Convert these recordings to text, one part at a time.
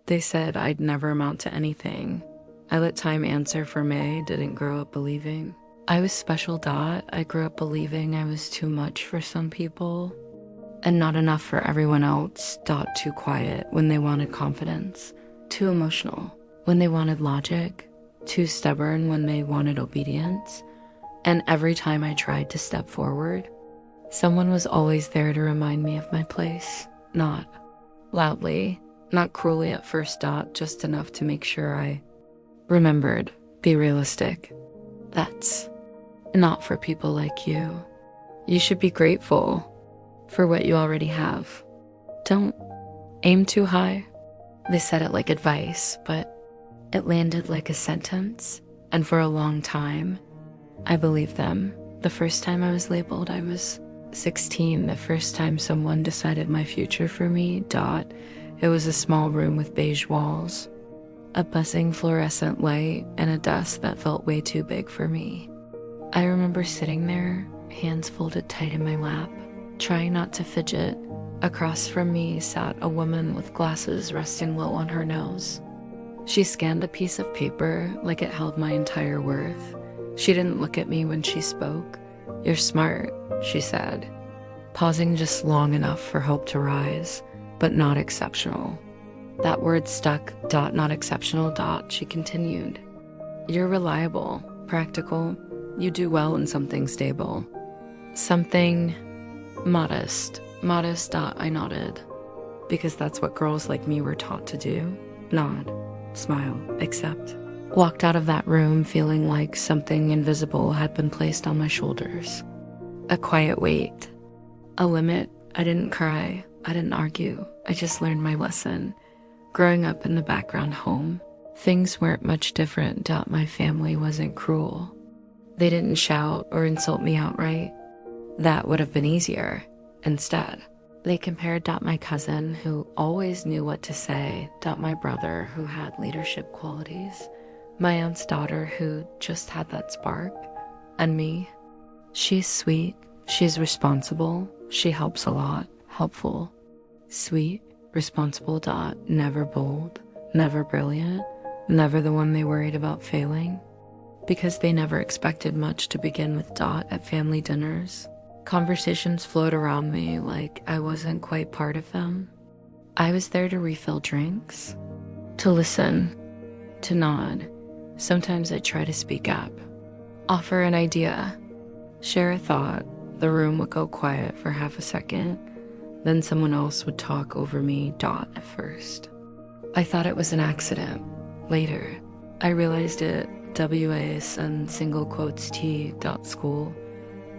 They said I'd never amount to anything. I let time answer for me, didn't grow up believing. I was special. I grew up believing I was too much for some people and not enough for everyone else. Too quiet when they wanted confidence, too emotional when they wanted logic, too stubborn when they wanted obedience. And every time I tried to step forward, someone was always there to remind me of my place. Not loudly, not cruelly at first. Just enough to make sure I remembered. Be realistic. That's not for people like you. You should be grateful for what you already have. Don't aim too high. They said it like advice, but it landed like a sentence. And for a long time, I believed them. The first time I was labeled, I was 16. The first time someone decided my future for me. It was a small room with beige walls, a buzzing fluorescent light, and a desk that felt way too big for me. I remember sitting there, hands folded tight in my lap, trying not to fidget. Across from me sat a woman with glasses resting low on her nose. She scanned a piece of paper like it held my entire worth. She didn't look at me when she spoke. "You're smart," she said, pausing just long enough for hope to rise, but not exceptional. That word stuck. Not exceptional. She continued. "You're reliable, practical. You do well in something stable. Something modest. Modest. I nodded, because that's what girls like me were taught to do. Nod, smile, accept. Walked out of that room feeling like something invisible had been placed on my shoulders. A quiet weight. A limit. I didn't cry. I didn't argue. I just learned my lesson. Growing up in the background home, things weren't much different. My family wasn't cruel. They didn't shout or insult me outright. That would have been easier. Instead, they compared my cousin, who always knew what to say, my brother, who had leadership qualities, my aunt's daughter, who just had that spark, and me. She's sweet, she's responsible, she helps a lot, helpful. Sweet, responsible. Never bold, never brilliant, never the one they worried about failing. Because they never expected much to begin with. At family dinners, conversations flowed around me like I wasn't quite part of them. I was there to refill drinks, to listen, to nod. Sometimes I'd try to speak up, offer an idea, share a thought. The room would go quiet for half a second, then someone else would talk over me. At first, I thought it was an accident. Later, I realized it. WAS and single quotes T. School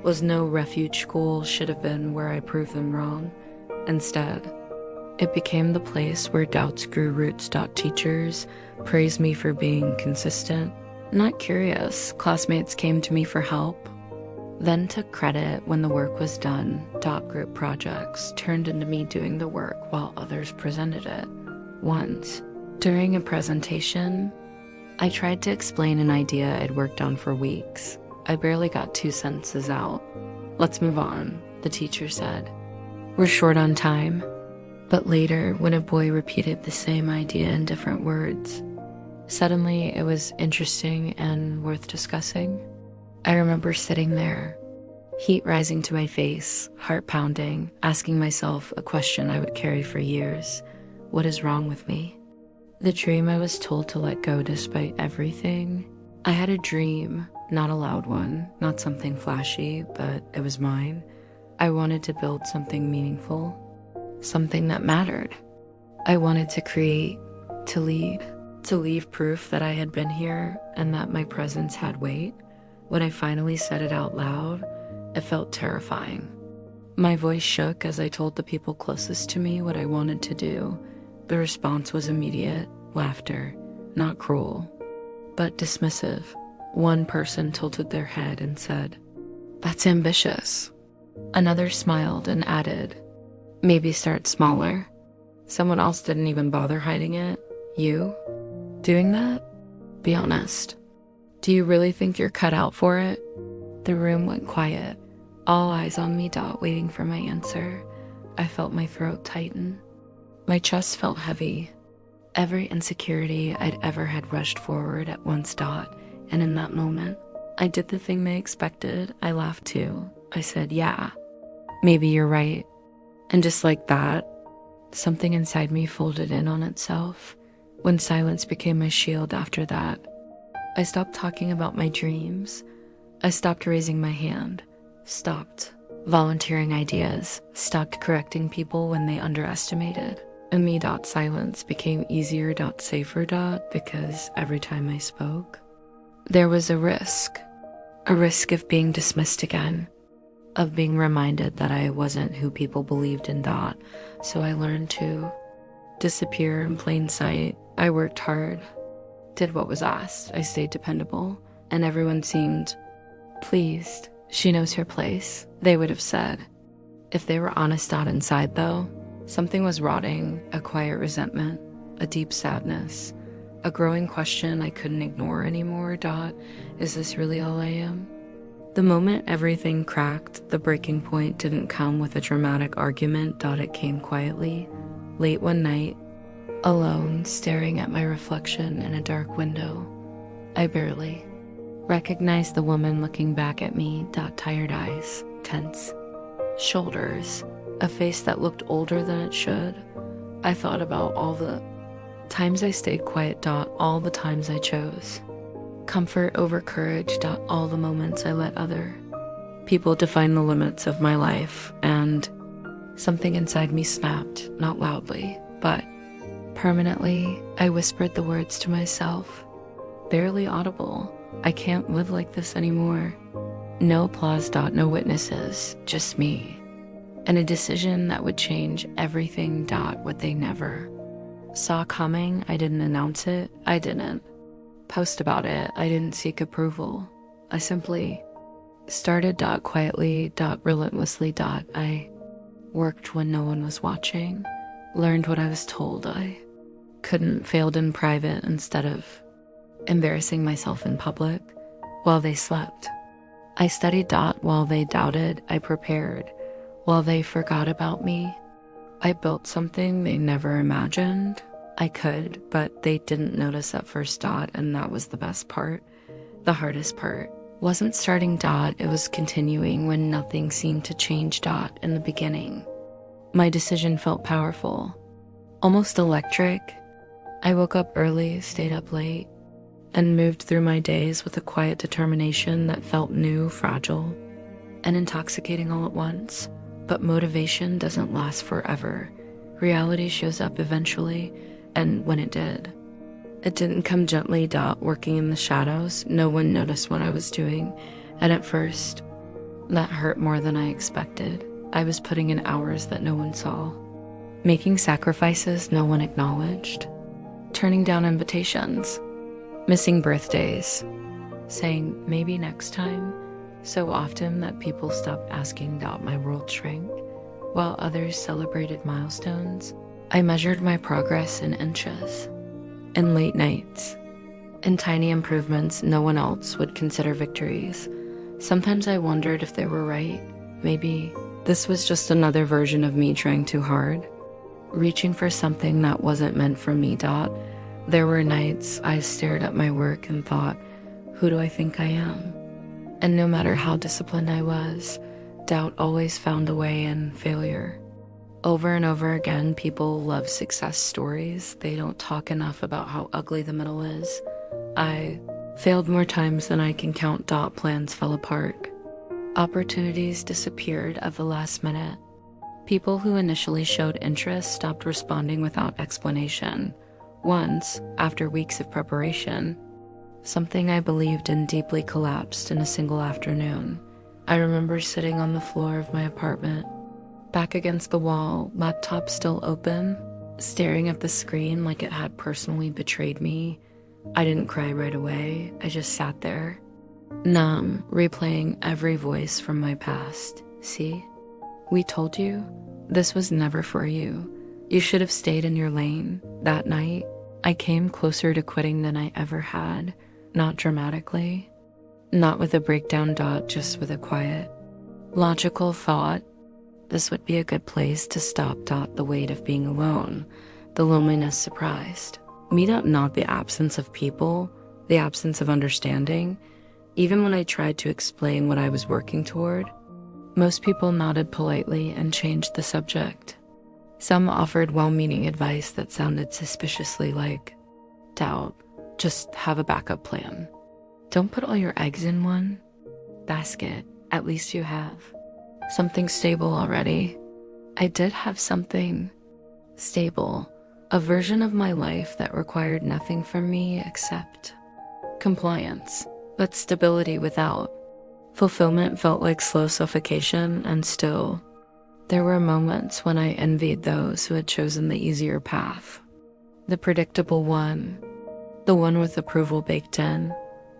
was no refuge school. Should have been where I proved them wrong. Instead, it became the place where doubts grew roots. Teachers praised me for being consistent, not curious. Classmates came to me for help, then took credit when the work was done. Group projects turned into me doing the work while others presented it. Once, during a presentation, I tried to explain an idea I'd worked on for weeks. I barely got 2 sentences out. "Let's move on," the teacher said. "We're short on time." But later, when a boy repeated the same idea in different words, suddenly it was interesting and worth discussing. I remember sitting there, heat rising to my face, heart pounding, asking myself a question I would carry for years. What is wrong with me? The dream I was told to let go despite everything. I had a dream, not a loud one, not something flashy, but it was mine. I wanted to build something meaningful, something that mattered. I wanted to create, to leave proof that I had been here and that my presence had weight. When I finally said it out loud, it felt terrifying. My voice shook as I told the people closest to me what I wanted to do. The response was immediate, laughter, not cruel, but dismissive. One person tilted their head and said, "That's ambitious." Another smiled and added, "Maybe start smaller." Someone else didn't even bother hiding it. "You? Doing that? Be honest. Do you really think you're cut out for it?" The room went quiet, all eyes on me. Waiting for my answer. I felt my throat tighten. My chest felt heavy. Every insecurity I'd ever had rushed forward at once. And in that moment, I did the thing they expected. I laughed too. I said, yeah, maybe you're right. And just like that, something inside me folded in on itself. When silence became my shield after that, I stopped talking about my dreams. I stopped raising my hand, stopped volunteering ideas, stopped correcting people when they underestimated. And silence became easier. Safer. Because every time I spoke, there was a risk of being dismissed again, of being reminded that I wasn't who people believed in. So I learned to disappear in plain sight. I worked hard, did what was asked. I stayed dependable, and everyone seemed pleased. She knows her place, they would have said. If they were honest. Inside, though, something was rotting, a quiet resentment, a deep sadness, a growing question I couldn't ignore anymore. Is this really all I am? The moment everything cracked, the breaking point didn't come with a dramatic argument. It came quietly, late one night, alone, staring at my reflection in a dark window. I barely recognized the woman looking back at me. Tired eyes, tense shoulders, a face that looked older than it should. I thought about all the times I stayed quiet. All the times I chose comfort over courage. All the moments I let other people define the limits of my life. And something inside me snapped, not loudly, but permanently. I whispered the words to myself, barely audible. I can't live like this anymore. No applause. No witnesses, just me. And a decision that would change everything. What they never saw coming. I didn't announce it. I didn't post about it. I didn't seek approval. I simply started. Quietly. Relentlessly. I worked when no one was watching. Learned what I was told I couldn't. Failed in private instead of embarrassing myself in public. While they slept, I studied. While they doubted, I prepared. While they forgot about me, I built something they never imagined I could, but they didn't notice at first. And that was the best part. The hardest part wasn't starting. It was continuing when nothing seemed to change. In the beginning, my decision felt powerful, almost electric. I woke up early, stayed up late, and moved through my days with a quiet determination that felt new, fragile, and intoxicating all at once. But motivation doesn't last forever. Reality shows up eventually, and when it didn't come gently. Working in the shadows, no one noticed what I was doing, and at first, that hurt more than I expected. I was putting in hours that no one saw, making sacrifices no one acknowledged, turning down invitations, missing birthdays, saying maybe next time, so often that people stopped asking. My world shrank, while others celebrated milestones. I measured my progress in inches, in late nights, in tiny improvements no one else would consider victories. Sometimes I wondered if they were right. Maybe this was just another version of me trying too hard, reaching for something that wasn't meant for me. There were nights I stared at my work and thought, who do I think I am? And no matter how disciplined I was, doubt always found a way in. Failure. Over and over again, people love success stories. They don't talk enough about how ugly the middle is. I failed more times than I can count. Plans fell apart. Opportunities disappeared at the last minute. People who initially showed interest stopped responding without explanation. Once, after weeks of preparation, something I believed in deeply collapsed in a single afternoon. I remember sitting on the floor of my apartment, back against the wall, laptop still open, staring at the screen like it had personally betrayed me. I didn't cry right away. I just sat there, numb, replaying every voice from my past. See? We told you. This was never for you. You should have stayed in your lane. That night, I came closer to quitting than I ever had. Not dramatically. Not with a breakdown. Just with a quiet, logical thought. This would be a good place to stop. The weight of being alone, the loneliness surprised. Meet up, not the absence of people, the absence of understanding. Even when I tried to explain what I was working toward, most people nodded politely and changed the subject. Some offered well-meaning advice that sounded suspiciously like, doubt, just have a backup plan. Don't put all your eggs in one basket, at least you have something stable already. I did have something stable, a version of my life that required nothing from me except compliance, but stability without. Fulfillment felt like slow suffocation, and still, there were moments when I envied those who had chosen the easier path. The predictable one, the one with approval baked in.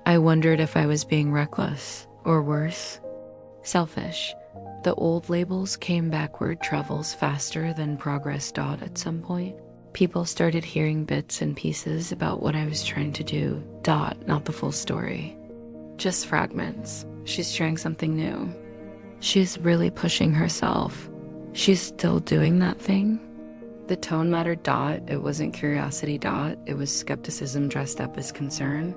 I wondered if I was being reckless, or worse, selfish. The old labels came backward, travels faster than progress. At some point, people started hearing bits and pieces about what I was trying to do. Not the full story, just fragments. She's trying something new. She's really pushing herself. She's still doing that thing. The tone mattered. It wasn't curiosity. It was skepticism dressed up as concern.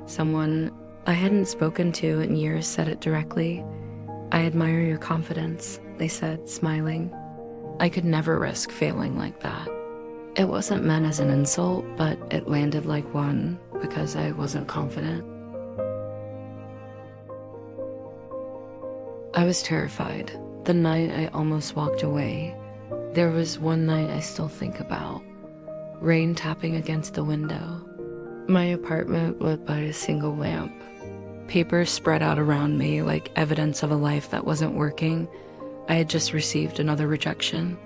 Someone I hadn't spoken to in years said it directly. I admire your confidence, they said, smiling. I could never risk failing like that. It wasn't meant as an insult, but it landed like one because I wasn't confident. I was terrified. The night I almost walked away. There was one night I still think about. Rain tapping against the window. My apartment lit by a single lamp. Papers spread out around me like evidence of a life that wasn't working. I had just received another rejection.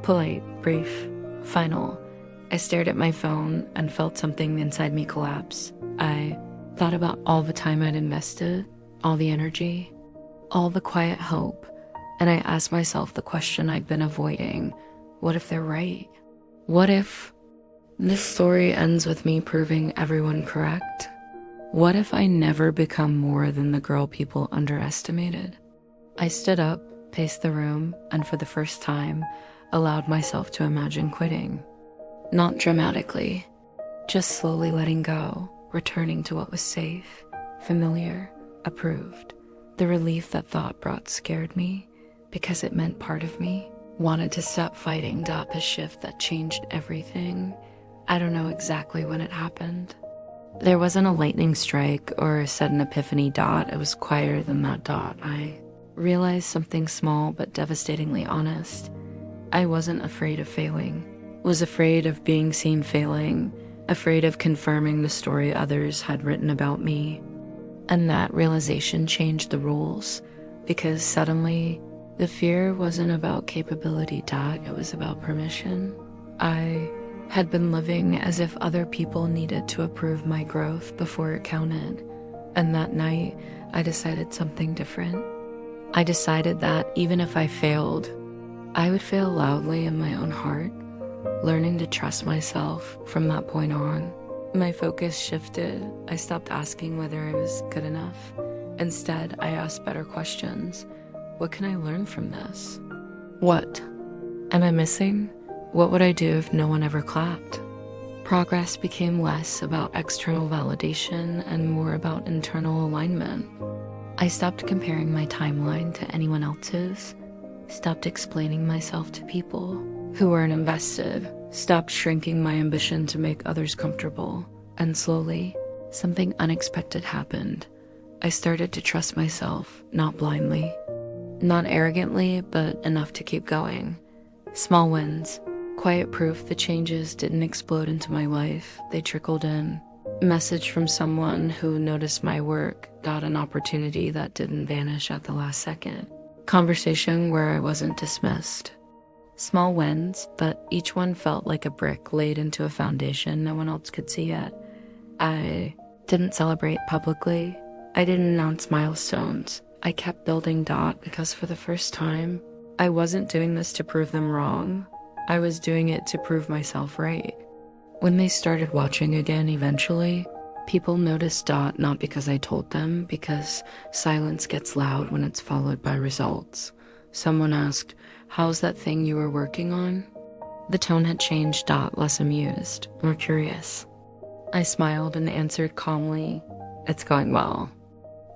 Polite, brief, final. I stared at my phone and felt something inside me collapse. I thought about all the time I'd invested, all the energy, all the quiet hope, and I asked myself the question I'd been avoiding. What if they're right? What if this story ends with me proving everyone correct? What if I never become more than the girl people underestimated? I stood up, paced the room, and for the first time, allowed myself to imagine quitting. Not dramatically, just slowly letting go, returning to what was safe, familiar, approved. The relief that thought brought scared me because it meant part of me wanted to stop fighting. A shift that changed everything. I don't know exactly when it happened. There wasn't a lightning strike or a sudden epiphany. It was quieter than that. I realized something small but devastatingly honest. I wasn't afraid of failing. Was afraid of being seen failing, afraid of confirming the story others had written about me. And that realization changed the rules, because suddenly the fear wasn't about capability. It was about permission. I had been living as if other people needed to approve my growth before it counted. And that night, I decided something different. I decided that even if I failed, I would fail loudly in my own heart, learning to trust myself from that point on. My focus shifted. I stopped asking whether I was good enough. Instead, I asked better questions. What can I learn from this? What am I missing? What would I do if no one ever clapped? Progress became less about external validation and more about internal alignment. I stopped comparing my timeline to anyone else's, stopped explaining myself to people who weren't invested, stopped shrinking my ambition to make others comfortable, and slowly, something unexpected happened. I started to trust myself, not blindly, not arrogantly, but enough to keep going. Small wins. Quiet proof the changes didn't explode into my life, they trickled in. Message from someone who noticed my work, an opportunity that didn't vanish at the last second. Conversation where I wasn't dismissed. Small wins, but each one felt like a brick laid into a foundation no one else could see yet. I didn't celebrate publicly. I didn't announce milestones. I kept building. Because for the first time, I wasn't doing this to prove them wrong. I was doing it to prove myself right. When they started watching again eventually, people noticed. Not because I told them, because silence gets loud when it's followed by results. Someone asked, "How's that thing you were working on?" The tone had changed. Less amused, more curious. I smiled and answered calmly, "It's going well."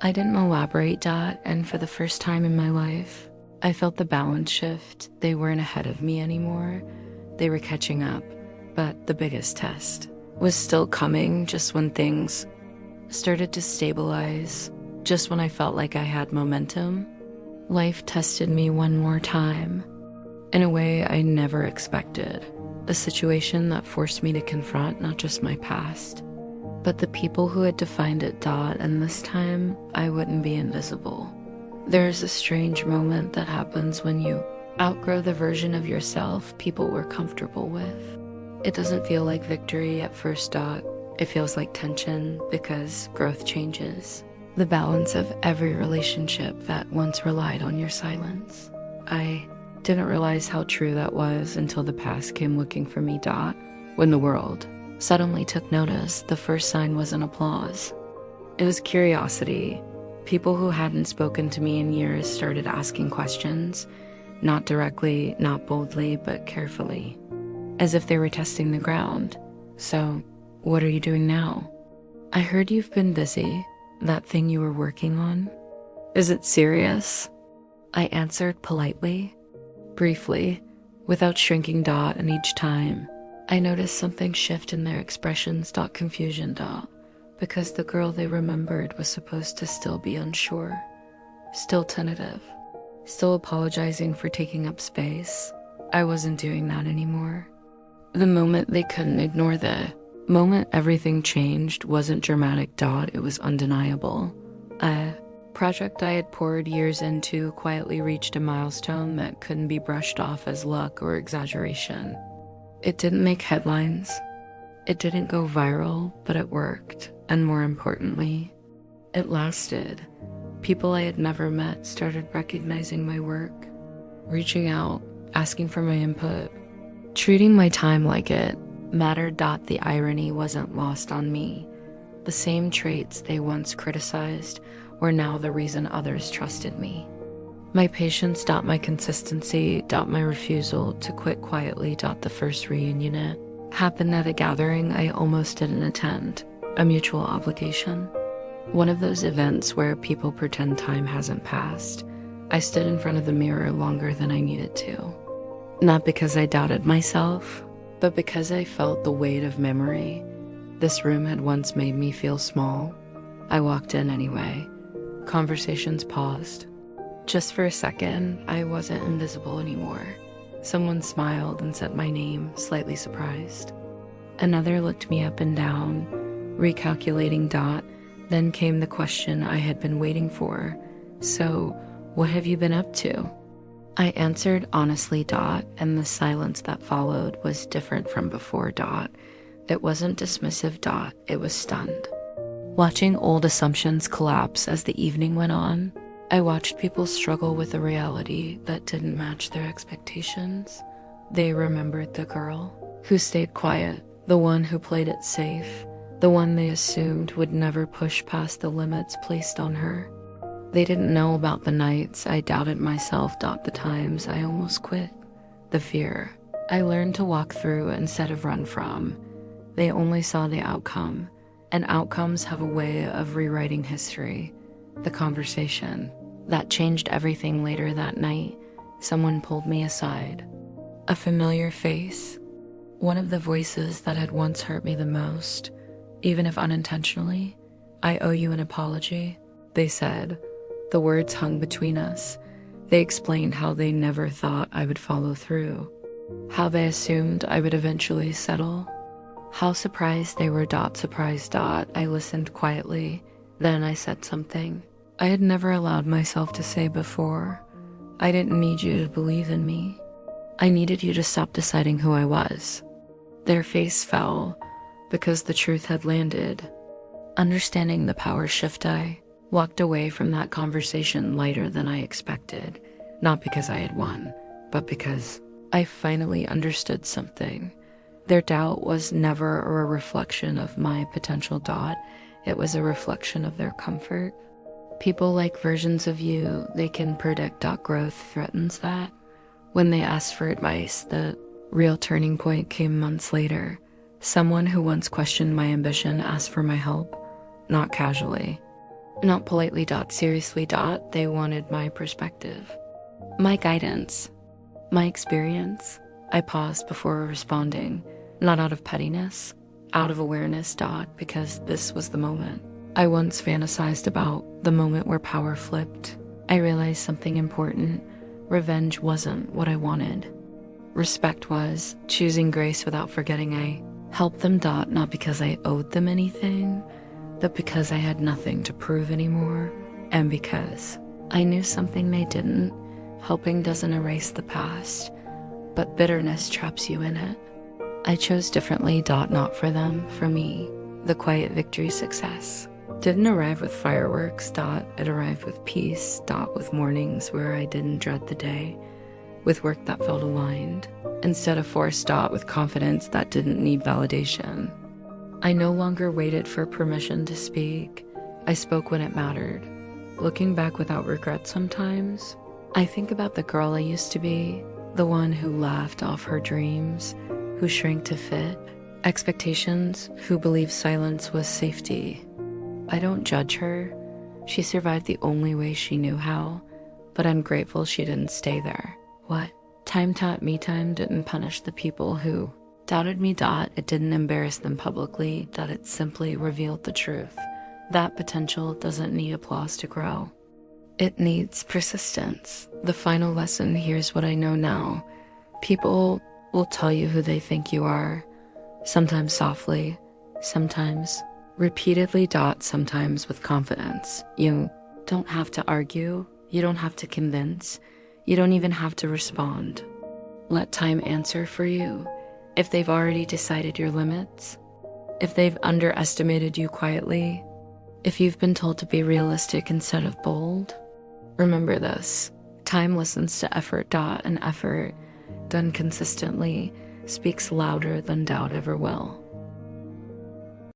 I didn't elaborate. And for the first time in my life, I felt the balance shift. They weren't ahead of me anymore. They were catching up. But the biggest test was still coming, just when things started to stabilize, just when I felt like I had momentum. Life tested me one more time, in a way I never expected. A situation that forced me to confront not just my past, but the people who had defined it. And this time, I wouldn't be invisible. There's a strange moment that happens when you outgrow the version of yourself people were comfortable with. It doesn't feel like victory at first. It feels like tension, because growth changes the balance of every relationship that once relied on your silence. I didn't realize how true that was until the past came looking for me. When the world suddenly took notice, the first sign wasn't applause. It was curiosity. People who hadn't spoken to me in years started asking questions, not directly, not boldly, but carefully, as if they were testing the ground. "So, what are you doing now?" "I heard you've been busy. That thing you were working on? Is it serious?" I answered politely, briefly, without shrinking. And each time, I noticed something shift in their expressions. Confusion. Because the girl they remembered was supposed to still be unsure, still tentative, still apologizing for taking up space. I wasn't doing that anymore. The moment they couldn't ignore the moment everything changed wasn't dramatic. It was undeniable. A project I had poured years into quietly reached a milestone that couldn't be brushed off as luck or exaggeration. It didn't make headlines. It didn't go viral, but it worked. And more importantly, it lasted. People I had never met started recognizing my work, reaching out, asking for my input, treating my time like it mattered. The irony wasn't lost on me. The same traits they once criticized were now the reason others trusted me. My patience. My consistency. My refusal to quit quietly. The first reunion happened at a gathering I almost didn't attend. A mutual obligation. One of those events where people pretend time hasn't passed. I stood in front of the mirror longer than I needed to. Not because I doubted myself, but because I felt the weight of memory. This room had once made me feel small. I walked in anyway. Conversations paused. Just for a second, I wasn't invisible anymore. Someone smiled and said my name, slightly surprised. Another looked me up and down, recalculating. Then came the question I had been waiting for. "So, what have you been up to?" I answered honestly. And the silence that followed was different from before. It wasn't dismissive. It was stunned. Watching old assumptions collapse as the evening went on, I watched people struggle with a reality that didn't match their expectations. They remembered the girl who stayed quiet, the one who played it safe, the one they assumed would never push past the limits placed on her. They didn't know about the nights I doubted myself. The times I almost quit, the fear I learned to walk through instead of run from. They only saw the outcome, and outcomes have a way of rewriting history. The conversation that changed everything. Later that night, someone pulled me aside. A familiar face, one of the voices that had once hurt me the most, even if unintentionally. "I owe you an apology," they said. The words hung between us. They explained how they never thought I would follow through, how they assumed I would eventually settle, how surprised they were. Surprised. I listened quietly. Then I said something I had never allowed myself to say before. "I didn't need you to believe in me. I needed you to stop deciding who I was." Their face fell because the truth had landed. Understanding the power shift, I walked away from that conversation lighter than I expected, not because I had won, but because I finally understood something. Their doubt was never a reflection of my potential. It was a reflection of their comfort. People like versions of you they can predict. Growth threatens that. When they ask for advice, the Real turning point came months later. Someone who once questioned my ambition asked for my help, not casually, not politely, seriously, they wanted my perspective, my guidance, my experience. I paused before responding, not out of pettiness, out of awareness, because this was the moment. I once fantasized about the moment where power flipped. I realized something important. Revenge wasn't what I wanted. Respect was. Choosing grace without forgetting I helped them, not because I owed them anything, but because I had nothing to prove anymore, and because I knew something they didn't. Helping doesn't erase the past, but bitterness traps you in it. I chose differently, not for them, for me. The quiet victory success didn't arrive with fireworks, it arrived with peace, with mornings where I didn't dread the day, with work that felt aligned, instead of forced, with confidence that didn't need validation. I no longer waited for permission to speak. I spoke when it mattered. Looking back without regret sometimes, I think about the girl I used to be, the one who laughed off her dreams, who shrank to fit expectations, who believed silence was safety. I don't judge her. She survived the only way she knew how, but I'm grateful she didn't stay there. What time taught me, time didn't punish the people who doubted me, it didn't embarrass them publicly, it simply revealed the truth. That potential doesn't need applause to grow. It needs persistence. The final lesson, here's what I know now. People will tell you who they think you are, sometimes softly, sometimes repeatedly, sometimes with confidence. You don't have to argue, you don't have to convince, you don't even have to respond. Let time answer for you. If they've already decided your limits, if they've underestimated you quietly, if you've been told to be realistic instead of bold, remember this: time listens to effort, and effort done consistently speaks louder than doubt ever will.